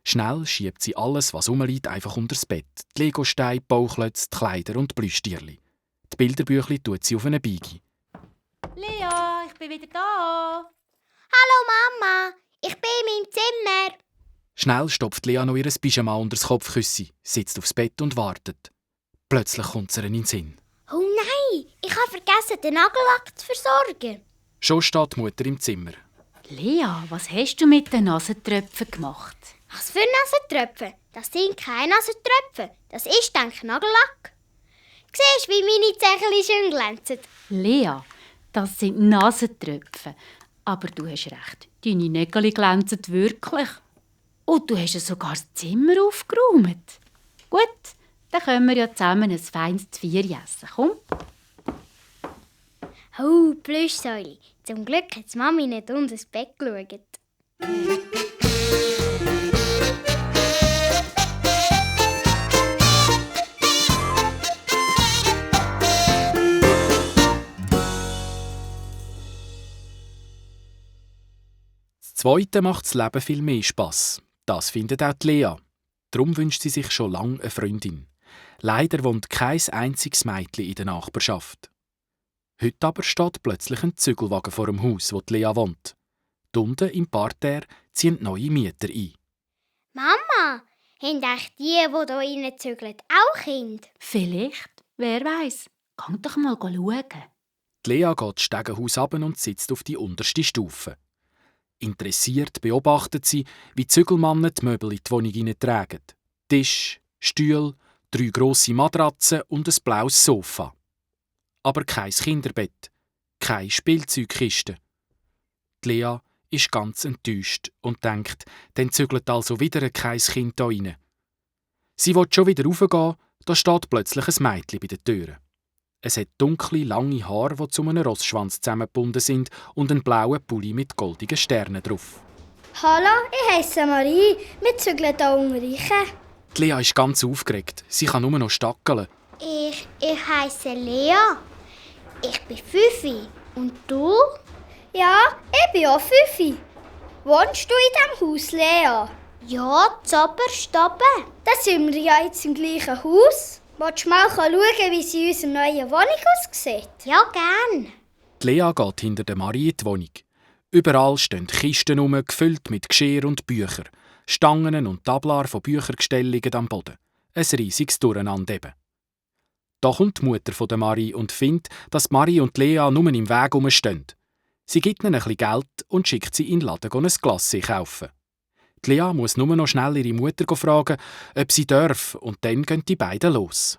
Schnell schiebt sie alles, was rumliegt, einfach unter das Bett. Die Legosteine, die Bauklötze, die Kleider und die Plüschtierchen. Die Bilderbüchli tut sie auf eine Beige. Lea, ich bin wieder da. Hallo Mama, ich bin in meinem Zimmer. Schnell stopft Lea noch ihr Pyjama unter das Kopfkissen, sitzt aufs Bett und wartet. Plötzlich kommt es ihr in den Sinn. Oh nein, ich habe vergessen, den Nagellack zu versorgen. Schon steht die Mutter im Zimmer. Lea, was hast du mit den Nasentröpfen gemacht? Was für Nasentröpfe? Das sind keine Nasentröpfe, das ist, denke ich, Nagellack. Siehst du, wie meine Zähne schön glänzen? Lea, das sind Nasentröpfe. Aber du hast recht, deine Nägel glänzen wirklich. Und du hast sogar das Zimmer aufgeräumt. Gut, dann können wir ja zusammen ein feines Zvieri essen. Komm. Oh, Plüschsäule. Zum Glück hat die Mami nicht unter das Bett geschaut. Das Zweite macht das Leben viel mehr Spass. Das findet auch die Lea. Darum wünscht sie sich schon lange eine Freundin. Leider wohnt kein einziges Mädchen in der Nachbarschaft. Heute aber steht plötzlich ein Zügelwagen vor dem Haus, wo die Lea wohnt. Unten im Parterre ziehen neue Mieter ein. Mama, haben echt die hier reinzügeln, auch Kinder? Vielleicht, wer weiß. Geh doch mal schauen. Die Lea geht das Stegenhaus runter und sitzt auf die unterste Stufe. Interessiert beobachtet sie, wie die Zügelmannen die Möbel in die Wohnung hineintragen. Tisch, Stühle, 3 grosse Matratzen und ein blaues Sofa. Aber kein Kinderbett, keine Spielzeugkiste. Die Lea ist ganz enttäuscht und denkt, dann zügelt also wieder kein Kind da rein. Sie will schon wieder raufgehen, da steht plötzlich ein Mädchen bei der Tür. Es hat dunkle, lange Haare, die zu einem Rossschwanz zusammengebunden sind und einen blauen Pulli mit goldigen Sternen drauf. Hallo, ich heiße Marie. Wir zügeln hier unten rein. Die Lea ist ganz aufgeregt. Sie kann nur noch stackeln. Ich heiße Lea. Ich bin 5. Und du? Ja, ich bin auch 5. Wohnst du in diesem Haus, Lea? Ja, zuoberst oben. Dann sind wir ja jetzt im gleichen Haus. Willst du mal schauen, wie sie in unserer neuen Wohnung aussieht? Ja, gern. Die Lea geht hinter der Marie in die Wohnung. Überall stehen Kisten herum, gefüllt mit Geschirr und Büchern. Stangen und Tablar von Büchergestellen liegen am Boden. Ein riesiges Durcheinander eben. Da kommt die Mutter von der Marie und findet, dass Marie und Lea nur im Weg herumstehen. Sie gibt ihnen ein bisschen Geld und schickt sie in den Laden ein Glas kaufen. Die Lea muss nur noch schnell ihre Mutter fragen, ob sie darf, und dann gehen die beiden los.